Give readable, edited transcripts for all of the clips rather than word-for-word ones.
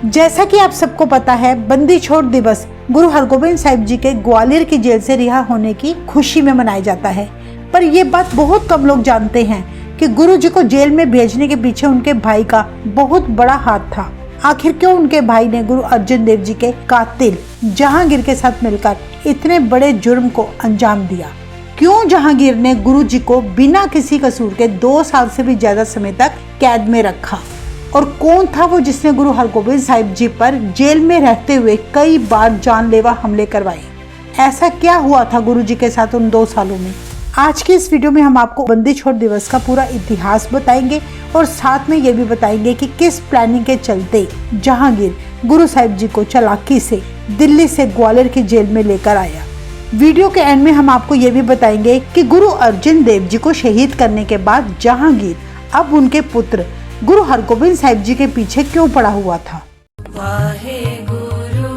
जैसा कि आप सबको पता है, बंदी छोड़ दिवस गुरु हरगोबिंद साहिब जी के ग्वालियर की जेल से रिहा होने की खुशी में मनाया जाता है। पर ये बात बहुत कम लोग जानते हैं कि गुरु जी को जेल में भेजने के पीछे उनके भाई का बहुत बड़ा हाथ था। आखिर क्यों उनके भाई ने गुरु अर्जन देव जी के कातिल जहांगीर के साथ मिलकर इतने बड़े जुर्म को अंजाम दिया? क्यों जहांगीर ने गुरु जी को बिना किसी कसूर के 2 साल से भी ज्यादा समय तक कैद में रखा? और कौन था वो जिसने गुरु हरगोबिंद साहिब जी पर जेल में रहते हुए कई बार जानलेवा हमले करवाए? ऐसा क्या हुआ था गुरु जी के साथ उन 2 सालों में? आज की इस वीडियो में हम आपको बंदी छोड़ दिवस का पूरा इतिहास बताएंगे और साथ में ये भी बताएंगे कि किस प्लानिंग के चलते जहांगीर गुरु साहिब जी को चालाकी से दिल्ली से ग्वालियर की जेल में लेकर आया। वीडियो के एंड में हम आपको ये भी बताएंगे कि गुरु अर्जन देव जी को शहीद करने के बाद जहांगीर अब उनके पुत्र गुरु हरगोबिंद साहिब जी के पीछे क्यों पड़ा हुआ था। वाहे गुरु,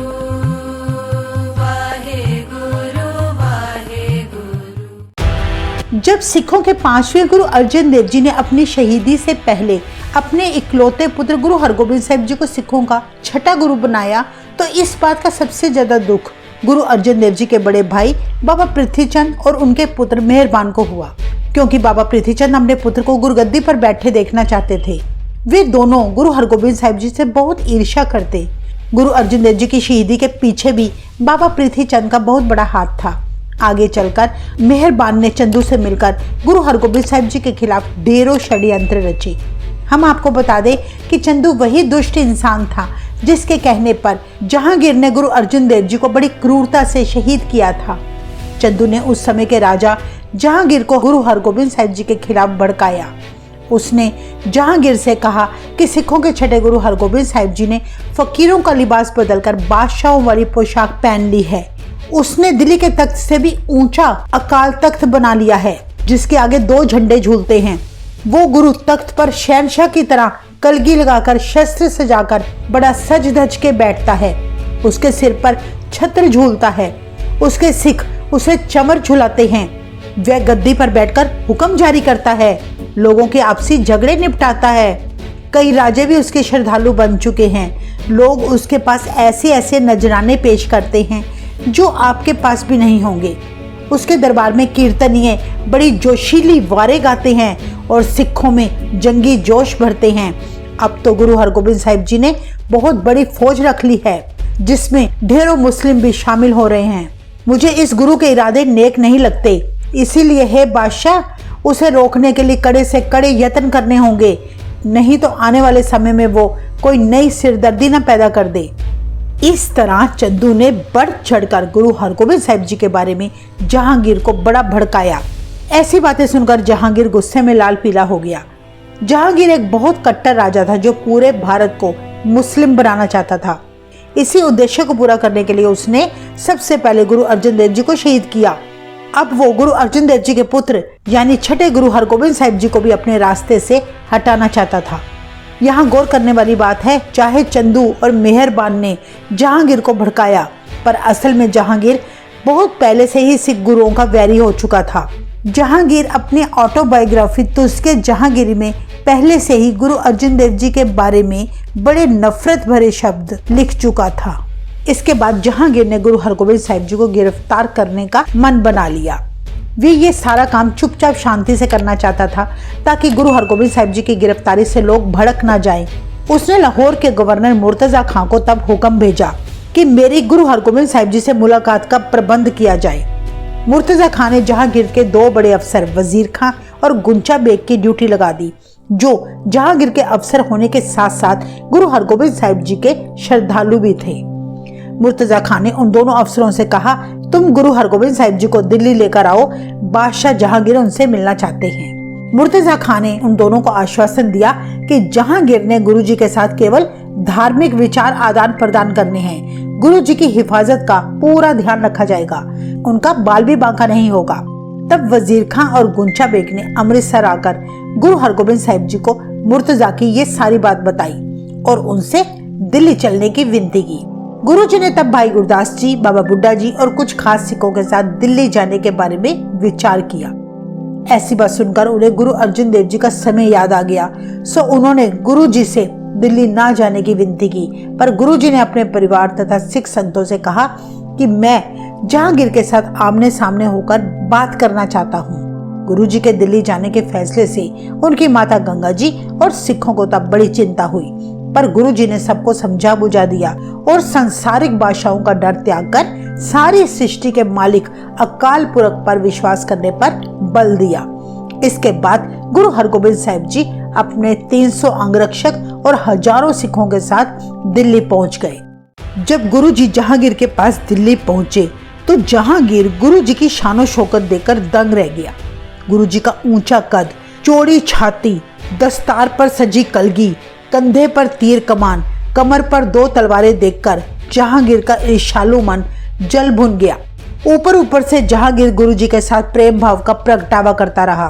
वाहे गुरु, वाहे गुरु। जब सिखों के 5वें गुरु अर्जन देव जी ने अपनी शहीदी से पहले अपने इकलौते पुत्र गुरु हरगोबिंद साहिब जी को सिखों का 6ठा गुरु बनाया, तो इस बात का सबसे ज्यादा दुख गुरु अर्जन देव जी के बड़े भाई बाबा पृथ्वीचंद और उनके पुत्र मेहरबान को हुआ, क्योंकि बाबा पृथ्वीचंद अपने पुत्र को गुरुगद्दी पर बैठे देखना चाहते थे। वे दोनों गुरु हरगोबिंद साहिब जी से बहुत ईर्ष्या करते। गुरु अर्जन देव जी की शहीदी के पीछे भी बाबा पृथ्वीचंद का बहुत बड़ा हाथ था। आगे चलकर मेहरबान ने चंदू से मिलकर गुरु हरगोबिंद साहिब जी के खिलाफ ढेरों षड्यंत्र रचे। हम आपको बता दें कि चंदू वही दुष्ट इंसान था जिसके कहने पर जहांगीर ने गुरु अर्जन देव जी को बड़ी क्रूरता से शहीद किया था। चंदू ने उस समय के राजा जहांगीर को गुरु हरगोबिंद साहिब जी के खिलाफ भड़काया। उसने जहांगीर से कहा कि सिखों के 6ठे गुरु हरगोबिंद साहिब जी ने फकीरों का लिबास बदलकर बादशाहों वाली पोशाक पहन ली है। उसने दिल्ली के तख्त से भी ऊंचा अकाल तख्त बना लिया है, जिसके आगे 2 झंडे झूलते हैं। वो गुरु तख्त पर शहंशाह की तरह कलगी लगाकर शस्त्र सजाकर बड़ा सज धज के बैठता है। उसके सिर पर छत्र झूलता है। उसके सिख उसे चमर झुलाते हैं। वह गद्दी पर बैठकर हुक्म जारी करता है, लोगों के आपसी झगड़े निपटाता है। कई राजे भी उसके श्रद्धालु बन चुके हैं। लोग उसके पास ऐसे ऐसे नजराने पेश करते हैं जो आपके पास भी नहीं होंगे। उसके दरबार में कीर्तनीय बड़ी जोशीली वारें गाते हैं और सिखों में जंगी जोश भरते हैं। अब तो गुरु हरगोबिंद साहिब जी ने बहुत बड़ी फौज रख ली है, जिसमें ढेरों मुस्लिम भी शामिल हो रहे हैं। मुझे इस गुरु के इरादे नेक नहीं लगते, इसीलिए हे बादशाह, उसे रोकने के लिए कड़े से कड़े यत्न करने होंगे, नहीं तो आने वाले समय में वो कोई नई सिरदर्दी न पैदा कर दे। इस तरह चंदू ने बढ़ चढ़कर गुरु हरगोबिंद साहिब जी के बारे में जहांगीर को बड़ा भड़काया। ऐसी बातें सुनकर जहांगीर गुस्से में लाल पीला हो गया। जहांगीर एक बहुत कट्टर राजा था जो पूरे भारत को मुस्लिम बनाना चाहता था। इसी उद्देश्य को पूरा करने के लिए उसने सबसे पहले गुरु अर्जन देव जी को शहीद किया। अब वो गुरु अर्जन देव जी के पुत्र यानी 6ठे गुरु हरगोबिंद साहिब जी को भी अपने रास्ते से हटाना चाहता था। यहाँ गौर करने वाली बात है, चाहे चंदू और मेहरबान ने जहांगीर को भड़काया, पर असल में जहांगीर बहुत पहले से ही सिख गुरुओं का वैरी हो चुका था। जहांगीर अपनी ऑटोबायोग्राफी तुस्के जहांगीरी में पहले से ही गुरु अर्जन देव जी के बारे में बड़े नफरत भरे शब्द लिख चुका था। इसके बाद जहांगीर ने गुरु हरगोबिंद साहिब जी को गिरफ्तार करने का मन बना लिया। वे ये सारा काम चुपचाप शांति से करना चाहता था, ताकि गुरु हरगोबिंद साहिब जी की गिरफ्तारी से लोग भड़क ना जाएं। उसने लाहौर के गवर्नर मुर्तजा खां को तब हुक्म भेजा कि मेरी गुरु हरगोबिंद साहिब जी से मुलाकात का प्रबंध किया जाए। मुर्तजा खां ने जहांगीर के 2 बड़े अफसर वजीर खां और गुंचा बेग की ड्यूटी लगा दी, जो जहांगीर के अफसर होने के साथ साथ गुरु हरगोबिंद साहिब जी के श्रद्धालु भी थे। मुर्तजा खान ने उन दोनों अफसरों से कहा, तुम गुरु हरगोबिंद साहिब जी को दिल्ली लेकर आओ, बादशाह जहांगीर उनसे मिलना चाहते हैं। मुर्तजा खान ने उन दोनों को आश्वासन दिया कि जहांगीर ने गुरु जी के साथ केवल धार्मिक विचार आदान प्रदान करने हैं। गुरु जी की हिफाजत का पूरा ध्यान रखा जाएगा, उनका बाल भी बांका नहीं होगा। तब वजीर खां और गुंचा बेग ने अमृतसर आकर गुरु हरगोबिंद साहिब जी को मुर्तजा की ये सारी बात बताई और उनसे दिल्ली चलने की विनती की। गुरु जी ने तब भाई गुरदास जी, बाबा बुड्ढा जी और कुछ खास सिखों के साथ दिल्ली जाने के बारे में विचार किया। ऐसी बात सुनकर उन्हें गुरु अर्जन देव जी का समय याद आ गया। सो उन्होंने गुरु जी से दिल्ली ना जाने की विनती की, पर गुरुजी ने अपने परिवार तथा सिख संतों से कहा कि मैं जहांगीर के साथ आमने सामने होकर बात करना चाहता हूँ। गुरुजी के दिल्ली जाने के फैसले से उनकी माता गंगा जी और सिखों को तब बड़ी चिंता हुई, पर गुरुजी ने सबको समझा बुझा दिया और सांसारिक बादशाहों का डर त्याग कर सारी सृष्टि के मालिक अकाल पुरख पर विश्वास करने पर बल दिया। इसके बाद गुरु हरगोबिंद साहिब जी अपने 300 अंगरक्षक और हजारों सिखों के साथ दिल्ली पहुंच गए। जब गुरुजी जहांगीर के पास दिल्ली पहुंचे तो जहांगीर गुरुजी की शानो शौकत देखकर दंग रह गया। गुरुजी का ऊंचा कद, चौड़ी छाती, दस्तार पर सजी कलगी, कंधे पर तीर कमान, कमर पर 2 तलवारें देखकर जहांगीर का ईर्ष्यालु मन जल भुन गया। ऊपर ऊपर से जहांगीर गुरुजी के साथ प्रेम भाव का प्रगटावा करता रहा।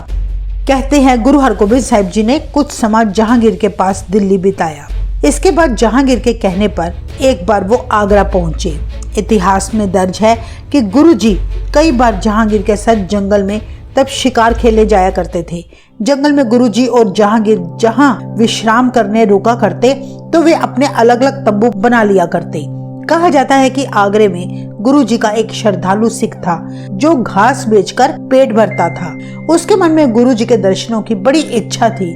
कहते हैं गुरु हरगोबिंद साहिब जी ने कुछ समय जहांगीर के पास दिल्ली बिताया। इसके बाद जहांगीर के कहने पर एक बार वो आगरा पहुंचे। इतिहास में दर्ज है कि गुरुजी कई बार जहांगीर के साथ जंगल में तब शिकार खेले जाया करते थे। जंगल में गुरुजी और जहांगीर जहां विश्राम करने रुका करते तो वे अपने अलग अलग तंबू बना लिया करते। कहा जाता है कि आगरे में गुरुजी का एक श्रद्धालु सिख था जो घास बेचकर पेट भरता था। उसके मन में गुरुजी के दर्शनों की बड़ी इच्छा थी।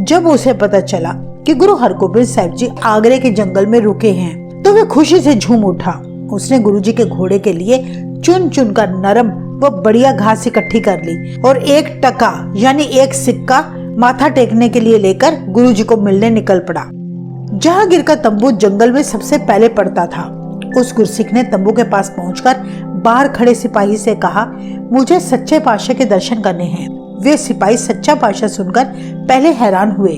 जब उसे पता चला कि गुरु हरगोबिंद साहिब जी आगरे के जंगल में रुके हैं तो वे खुशी से झूम उठा। उसने गुरुजी के घोड़े के लिए चुन चुन कर नरम व बढ़िया घास इकट्ठी कर ली और 1 टका यानी 1 सिक्का माथा टेकने के लिए लेकर गुरुजी को मिलने निकल पड़ा। जहांगीर का तंबू जंगल में सबसे पहले पड़ता था। उस गुरसिख ने तंबू के पास पहुंचकर बाहर खड़े सिपाही से कहा, मुझे सच्चे पातशाह के दर्शन करने हैं। वे सिपाही सच्चा पातशाह सुनकर पहले हैरान हुए,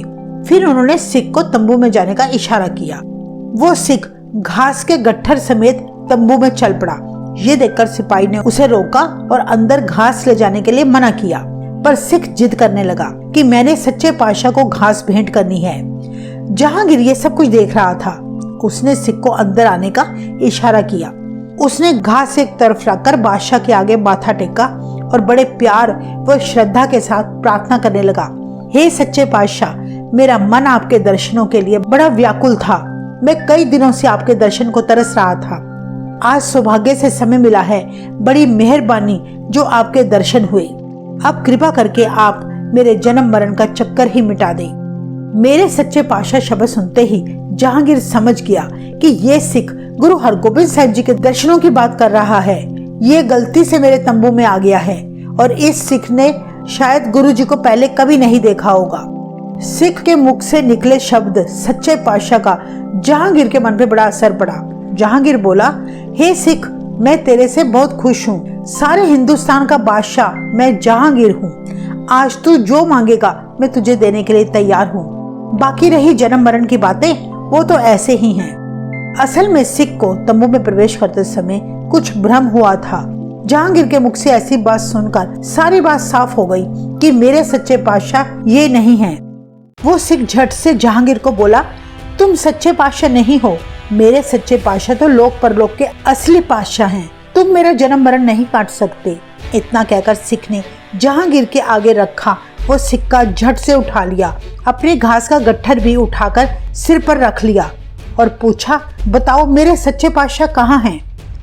फिर उन्होंने सिख को तंबू में जाने का इशारा किया। वो सिख घास के गट्ठर समेत तंबू में चल पड़ा। ये देखकर सिपाही ने उसे रोका और अंदर घास ले जाने के लिए मना किया, पर सिख जिद करने लगा कि मैंने सच्चे पातशाह को घास भेंट करनी है। जहांगीर ये सब कुछ देख रहा था। उसने सिख को अंदर आने का इशारा किया। उसने घास एक तरफ रखकर बादशाह के आगे माथा टेका और बड़े प्यार व श्रद्धा के साथ प्रार्थना करने लगा, हे सच्चे पातशाह, मेरा मन आपके दर्शनों के लिए बड़ा व्याकुल था। मैं कई दिनों से आपके दर्शन को तरस रहा था। आज सौभाग्य से समय मिला है। बड़ी मेहरबानी जो आपके दर्शन हुए। अब कृपा करके आप मेरे जन्म मरण का चक्कर ही मिटा दें। मेरे सच्चे पातशाह शब्द सुनते ही जहांगीर समझ गया कि ये सिख गुरु हरगोबिंद साहिब जी के दर्शनों की बात कर रहा है। ये गलती से मेरे तंबू में आ गया है और इस सिख ने शायद गुरु जी को पहले कभी नहीं देखा होगा। सिख के मुख से निकले शब्द सच्चे पातशाह का जहांगीर के मन पे बड़ा असर पड़ा। जहांगीर बोला, हे सिख, मैं तेरे से बहुत खुश हूँ। सारे हिंदुस्तान का बादशाह मैं जहांगीर हूँ। आज तू जो मांगेगा मैं तुझे देने के लिए तैयार हूँ। बाकी रही जन्म मरण की बातें, वो तो ऐसे ही हैं। असल में सिख को तंबू में प्रवेश करते समय कुछ भ्रम हुआ था। जहांगीर के मुख से ऐसी बात सुनकर सारी बात साफ हो गई कि मेरे सच्चे पातशाह ये नहीं हैं। वो सिख झट से जहांगीर को बोला, तुम सच्चे पातशाह नहीं हो। मेरे सच्चे पातशाह तो लोक परलोक के असली पातशाह हैं। तुम मेरा जन्म मरण नहीं काट सकते। इतना कहकर सिख ने जहांगीर के आगे रखा वो सिक्का झट से उठा लिया, अपने घास का गट्ठर भी उठाकर सिर पर रख लिया और पूछा, बताओ मेरे सच्चे पातशाह कहाँ हैं?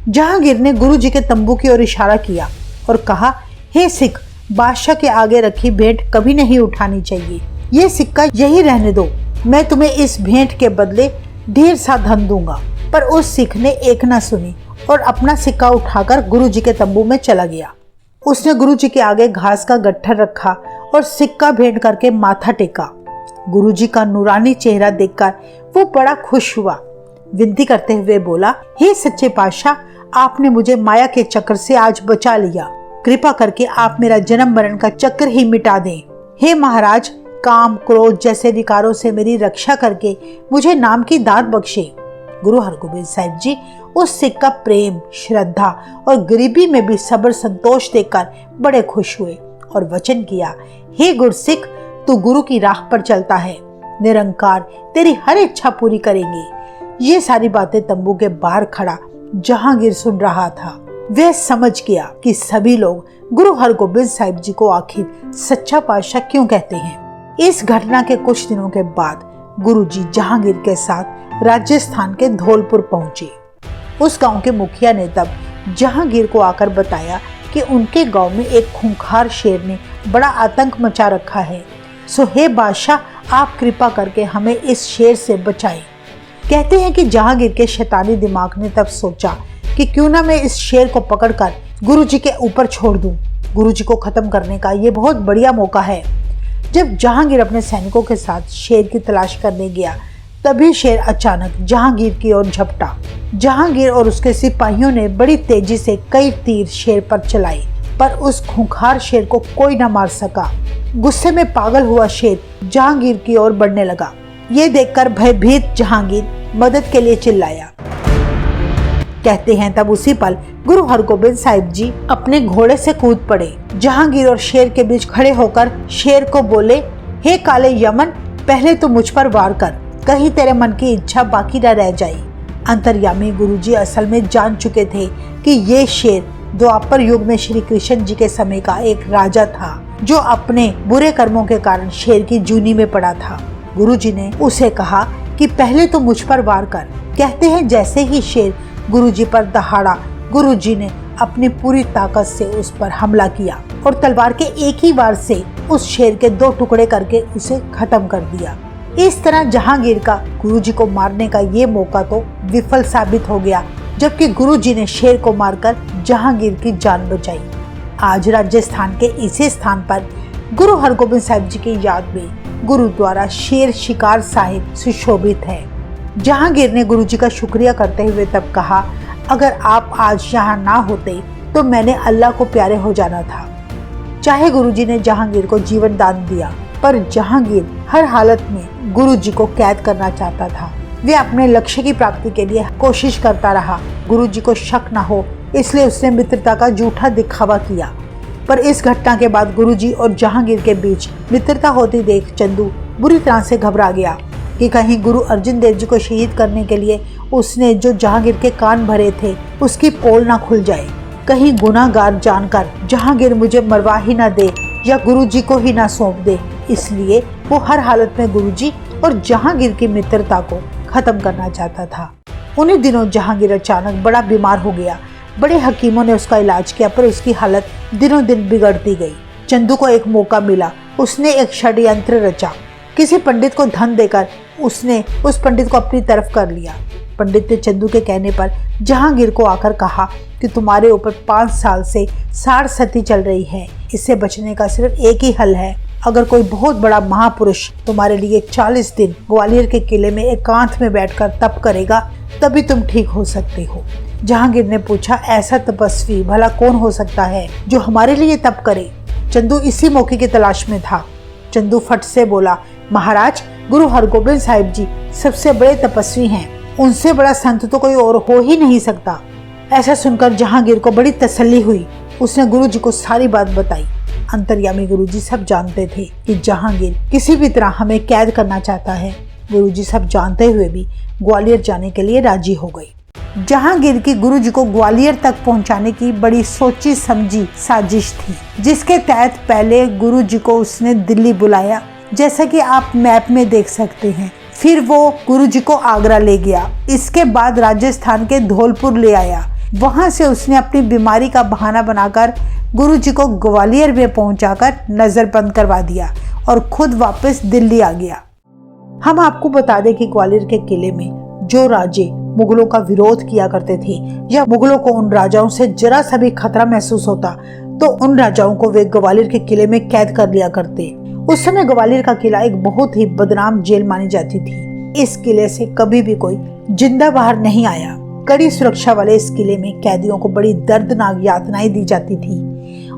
जहांगीर ने गुरुजी के तंबू की ओर इशारा किया और कहा, हे सिख, बादशाह के आगे रखी भेंट कभी नहीं उठानी चाहिए। ये सिक्का यही रहने दो। मैं तुम्हें इस भेंट के बदले ढेर सा धन दूंगा। पर उस सिख ने एक न सुनी और अपना सिक्का उठाकर गुरुजी के तंबू में चला गया। उसने गुरुजी के आगे घास का गट्ठर रखा और सिक्का भेंट करके माथा टेका। गुरुजी का नूरानी चेहरा देखकर वो बड़ा खुश हुआ। विनती करते हुए बोला, हे सच्चे पातशाह, आपने मुझे माया के चक्र से आज बचा लिया। कृपा करके आप मेरा जन्म मरण का चक्र ही मिटा दें। हे महाराज, काम क्रोध जैसे विकारों से मेरी रक्षा करके मुझे नाम की दात बख्शे। गुरु हरगोबिंद साहिब जी उस सिख का प्रेम, श्रद्धा और गरीबी में भी सब्र संतोष देखकर बड़े खुश हुए और वचन किया, हे गुरसिख, तू गुरु की राह पर चलता है। निरंकार तेरी हर इच्छा पूरी करेंगे। ये सारी बातें तंबू के बाहर खड़ा जहांगीर सुन रहा था। वह समझ गया कि सभी लोग गुरु हरगोबिंद साहिब जी को आखिर सच्चा पातशाह क्यों कहते हैं। इस घटना के कुछ दिनों के बाद गुरुजी जहांगीर के साथ राजस्थान के धौलपुर पहुंचे। उस गांव के मुखिया ने तब जहांगीर को आकर बताया कि उनके गांव में एक खूंखार शेर ने बड़ा आतंक मचा रखा है। सो हे बादशाह, आप कृपा करके हमें इस शेर से बचाएं। कहते हैं कि जहांगीर के शैतानी दिमाग ने तब सोचा कि क्यों ना मैं इस शेर को पकड़कर गुरुजी के ऊपर छोड़ दूं। गुरुजी को खत्म करने का ये बहुत बढ़िया मौका है। जब जहांगीर अपने सैनिकों के साथ शेर की तलाश करने गया, तभी शेर अचानक जहांगीर की ओर झपटा। जहांगीर और उसके सिपाहियों ने बड़ी तेजी से कई तीर शेर पर चलाए, पर उस खूंखार शेर को कोई न मार सका। गुस्से में पागल हुआ शेर जहांगीर की ओर बढ़ने लगा। ये देखकर भयभीत जहांगीर मदद के लिए चिल्लाया। कहते हैं तब उसी पल गुरु हरगोबिंद साहिब जी अपने घोड़े से कूद पड़े। जहांगीर और शेर के बीच खड़े होकर शेर को बोले, हे काले यमन, पहले तो मुझ पर वार कर, कहीं तेरे मन की इच्छा बाकी न रह जाए। अंतर्यामी गुरुजी असल में जान चुके थे कि ये शेर द्वापर युग में श्री कृष्ण जी के समय का एक राजा था, जो अपने बुरे कर्मों के कारण शेर की जूनी में पड़ा था। गुरुजी ने उसे कहा कि पहले तो मुझ पर वार कर। कहते हैं जैसे ही शेर गुरुजी पर दहाड़ा, गुरुजी ने अपनी पूरी ताकत से उस पर हमला किया और तलवार के एक ही वार से उस शेर के 2 टुकड़े करके उसे खत्म कर दिया। इस तरह जहांगीर का गुरुजी को मारने का ये मौका तो विफल साबित हो गया, जबकि गुरुजी ने शेर को मारकर जहांगीर की जान बचाई। आज राजस्थान के इसी स्थान पर गुरु हरगोबिंद साहिब जी की याद में गुरुद्वारा शेर शिकार साहिब सुशोभित है। जहांगीर ने गुरुजी का शुक्रिया करते हुए तब कहा, अगर आप आज यहाँ ना होते तो मैंने अल्लाह को प्यारे हो जाना था। चाहे गुरुजी ने जहांगीर को जीवन दान दिया, पर जहांगीर हर हालत में गुरुजी को कैद करना चाहता था। वे अपने लक्ष्य की प्राप्ति के लिए कोशिश करता रहा। गुरुजी को शक न हो, इसलिए उसने मित्रता का झूठा दिखावा किया। पर इस घटना के बाद गुरुजी और जहांगीर के बीच मित्रता होती देख चंदू बुरी तरह से घबरा गया कि कहीं गुरु अर्जन देव जी को शहीद करने के लिए उसने जो जहांगीर के कान भरे थे उसकी पोल ना खुल जाए। कहीं गुनाहगार जानकर जहांगीर मुझे मरवा ही ना दे या गुरुजी को ही ना सौंप दे। इसलिए वो हर हालत में गुरुजी और जहांगीर की मित्रता को खत्म करना चाहता था। उन्हीं दिनों जहांगीर अचानक बड़ा बीमार हो गया। बड़े हकीमों ने उसका इलाज किया, पर उसकी हालत दिनों दिन बिगड़ती गई। चंदू को एक मौका मिला। उसने एक षड्यंत्र रचा। किसी पंडित को धन देकर उसने उस पंडित को अपनी तरफ कर लिया। पंडित ने चंदू के कहने पर जहांगीर को आकर कहा कि तुम्हारे ऊपर 5 साल से साड़ सती चल रही है। इससे बचने का सिर्फ एक ही हल है। अगर कोई बहुत बड़ा महापुरुष तुम्हारे लिए 40 दिन ग्वालियर के किले में एकांत में बैठकर तप करेगा, तभी तुम ठीक हो सकते हो। जहांगीर ने पूछा, ऐसा तपस्वी भला कौन हो सकता है जो हमारे लिए तप करे? चंदू इसी मौके की तलाश में था। चंदू फट से बोला, महाराज, गुरु हरगोबिंद साहिब जी सबसे बड़े तपस्वी हैं। उनसे बड़ा संत तो कोई और हो ही नहीं सकता। ऐसा सुनकर जहांगीर को बड़ी तसल्ली हुई। उसने गुरुजी को सारी बात बताई। अंतर्यामी गुरुजी सब जानते थे कि जहांगीर किसी भी तरह हमें कैद करना चाहता है। गुरुजी सब जानते हुए भी ग्वालियर जाने के लिए राजी हो गई। जहांगीर की गुरुजी को ग्वालियर तक पहुंचाने की बड़ी सोची समझी साजिश थी, जिसके तहत पहले गुरुजी को उसने दिल्ली बुलाया, जैसा कि आप मैप में देख सकते हैं। फिर वो गुरुजी को आगरा ले गया। इसके बाद राजस्थान के धौलपुर ले आया। वहां से उसने अपनी बीमारी का बहाना बनाकर गुरुजी को ग्वालियर में पहुंचाकर नजरबंद करवा दिया और खुद वापस दिल्ली आ गया। हम आपको बता दें कि ग्वालियर के किले में जो राजे मुगलों का विरोध किया करते थे या मुगलों को उन राजाओं से जरा सा भी खतरा महसूस होता तो उन राजाओं को वे ग्वालियर के किले में कैद कर लिया करते। उस समय ग्वालियर का किला एक बहुत ही बदनाम जेल मानी जाती थी। इस किले से कभी भी कोई जिंदा बाहर नहीं आया। कड़ी सुरक्षा वाले इस किले में कैदियों को बड़ी दर्दनाक यातनाएं दी जाती थी।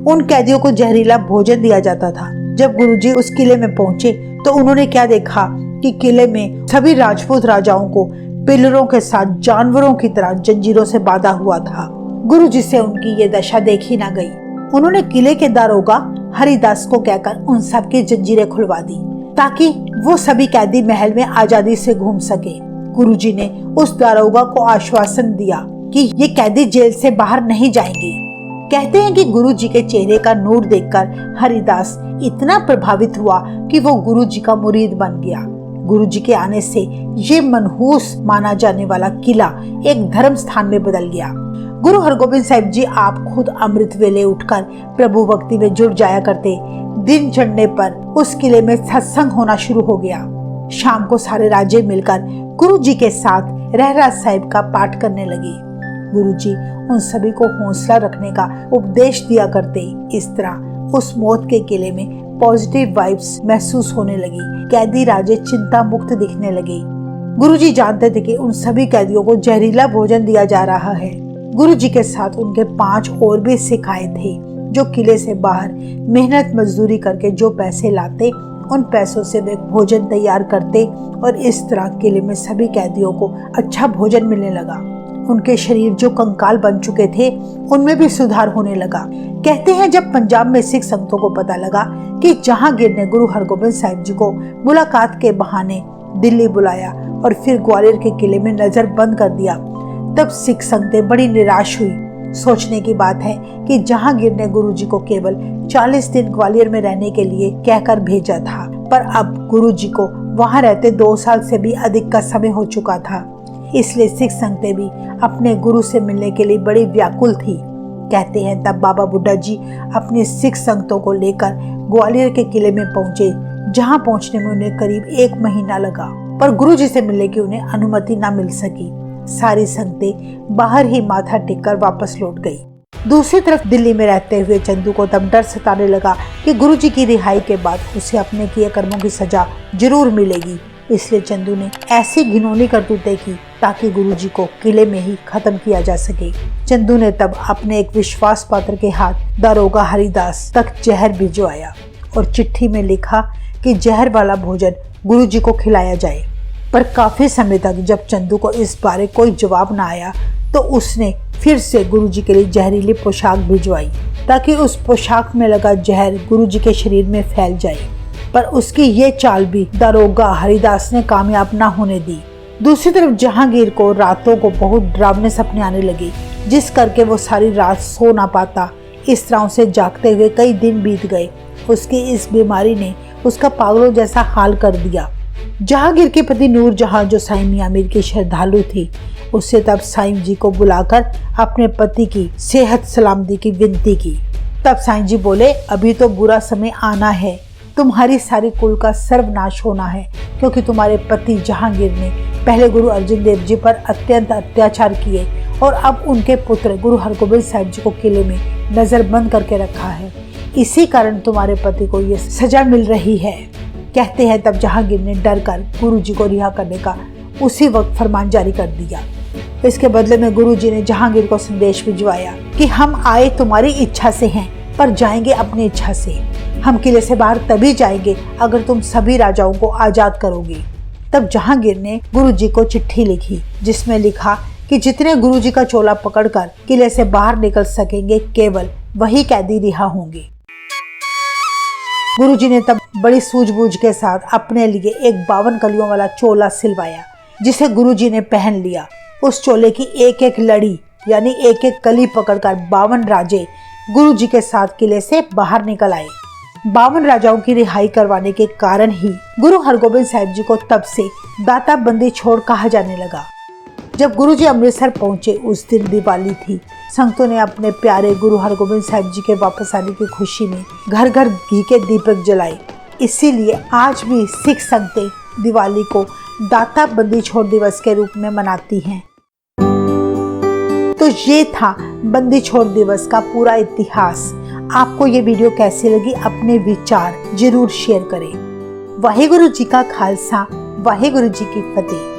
उन कैदियों को जहरीला भोजन दिया जाता था। जब गुरुजी उस किले में पहुंचे तो उन्होंने क्या देखा कि किले में सभी राजपूत राजाओं को पिलरों के साथ जानवरों की तरह जंजीरों से बांधा हुआ था। गुरुजी से उनकी ये दशा देखी ना गई। उन्होंने किले के दारोगा हरिदास को कहकर उन सब की जंजीरें खुलवा दी ताकि वो सभी कैदी महल में आजादी से घूम सके। गुरुजी ने उस दारोगा को आश्वासन दिया कि ये कैदी जेल से बाहर नहीं जाएंगे। कहते हैं कि गुरुजी के चेहरे का नूर देखकर हरिदास इतना प्रभावित हुआ कि वो गुरुजी का मुरीद बन गया। गुरुजी के आने से ये मनहूस माना जाने वाला किला एक धर्म स्थान में बदल गया। गुरु हरगोबिंद साहिब जी आप खुद अमृत वेले उठकर प्रभु भक्ति में जुड़ जाया करते। दिन चढ़ने पर उस किले में सत्संग होना शुरू हो गया। शाम को सारे राजे मिलकर गुरु जी के साथ रहरास साहिब का पाठ करने लगे। गुरु जी उन सभी को हौसला रखने का उपदेश दिया करते। इस तरह उस मौत के किले में पॉजिटिव वाइब्स महसूस होने लगी। कैदी राजे चिंता मुक्त दिखने लगे। गुरुजी जानते थे कि उन सभी कैदियों को जहरीला भोजन दिया जा रहा है। गुरुजी के साथ उनके 5 और भी सिख आए थे जो किले से बाहर मेहनत मजदूरी करके जो पैसे लाते उन पैसों से वे भोजन तैयार करते और इस तरह किले में सभी कैदियों को अच्छा भोजन मिलने लगा। उनके शरीर जो कंकाल बन चुके थे उनमें भी सुधार होने लगा। कहते हैं जब पंजाब में सिख संतों को पता लगा कि जहांगीर ने गुरु हरगोबिंद साहिब जी को मुलाकात के बहाने दिल्ली बुलाया और फिर ग्वालियर के किले में नजर बंद कर दिया, तब सिख संगतें बड़ी निराश हुई। सोचने की बात है कि जहांगीर ने गुरुजी को केवल 40 दिन ग्वालियर में रहने के लिए कहकर भेजा था, पर अब गुरुजी को वहां रहते 2 साल से भी अधिक का समय हो चुका था। इसलिए सिख संगतें भी अपने गुरु से मिलने के लिए बड़ी व्याकुल थी। कहते हैं तब बाबा बुड्ढा जी अपनी सिख संगतों को लेकर ग्वालियर के किले में पहुंचे, जहां पहुंचने में उन्हें करीब 1 महीना लगा, पर गुरुजी से मिलने की उन्हें अनुमति न मिल सकी। सारी संगतें बाहर ही माथा टेककर वापस लौट गई। दूसरी तरफ दिल्ली में रहते हुए चंदू को तब डर सताने लगा कि गुरुजी की रिहाई के बाद उसे अपने किए कर्मों की सजा जरूर मिलेगी। इसलिए चंदू ने ऐसी घिनौनी करतूतें की ताकि गुरुजी को किले में ही खत्म किया जा सके। चंदू ने तब अपने एक विश्वास पात्र के हाथ दारोगा हरिदास तक जहर भिजवाया और चिट्ठी में लिखा कि जहर वाला भोजन गुरुजी को खिलाया जाए। पर काफी समय तक जब चंदू को इस बारे कोई जवाब न आया तो उसने फिर से गुरुजी के लिए जहरीली पोशाक भिजवाई ताकि उस पोशाक में लगा जहर गुरुजी के शरीर में फैल जाए। पर उसकी ये चाल भी दारोगा हरिदास ने कामयाब न होने दी। दूसरी तरफ जहांगीर को रातों को बहुत डरावने सपने आने लगे, जिस करके वो सारी रात सो ना पाता। इस तरह उसे जागते हुए कई दिन बीत गए। उसकी इस बीमारी ने उसका पागलों जैसा हाल कर दिया। जहांगीर के पति नूर जहां जो साईं मियां मीर की श्रद्धालु थी, उससे तब साईं जी को बुलाकर अपने पति की सेहत सलामती की विनती की। तब साईं जी बोले, अभी तो बुरा समय आना है, तुम्हारी सारी कुल का सर्वनाश होना है, क्योंकि तुम्हारे पति जहांगीर ने पहले गुरु अर्जन देव जी पर अत्यंत अत्याचार किए और अब उनके पुत्र गुरु हरगोबिंद साहिब जी को किले में नजरबंद करके रखा है। इसी कारण तुम्हारे पति को ये सजा मिल रही है। कहते हैं तब जहांगीर ने डर कर गुरु जी को रिहा करने का उसी वक्त फरमान जारी कर दिया। इसके बदले में गुरु जी ने जहांगीर को संदेश भिजवाया कि हम आए तुम्हारी इच्छा से हैं, पर जाएंगे अपनी इच्छा से। हम किले से बाहर तभी जाएंगे अगर तुम सभी राजाओं को आजाद करोगे। तब जहांगीर ने गुरुजी को चिट्ठी लिखी, जिसमें लिखा कि जितने गुरुजी का चोला पकड़कर किले से बाहर निकल सकेंगे केवल वही कैदी रिहा होंगे। गुरुजी ने तब बड़ी सूझबूझ के साथ अपने लिए एक 52 कलियों वाला चोला सिलवाया, जिसे गुरुजी ने पहन लिया। उस चोले की एक एक लड़ी यानी एक एक कली पकड़कर 52 राजे गुरुजी के साथ किले से बाहर निकल आए। 52 राजाओं की रिहाई करवाने के कारण ही गुरु हरगोबिंद साहिब जी को तब से दाता बंदी छोड़ कहा जाने लगा। जब गुरुजी अमृतसर पहुंचे उस दिन दिवाली थी। संगतों ने अपने प्यारे गुरु हरगोबिंद साहिब जी के वापस आने की खुशी में घर घर घी के दीपक जलाए। इसीलिए आज भी सिख संगतें दिवाली को दाता बंदी छोड़ दिवस के रूप में मनाती हैं। तो ये था बंदी छोड़ दिवस का पूरा इतिहास। आपको ये वीडियो कैसी लगी, अपने विचार जरूर शेयर करें। वाहेगुरु जी का खालसा, वाहेगुरु जी की फतेह।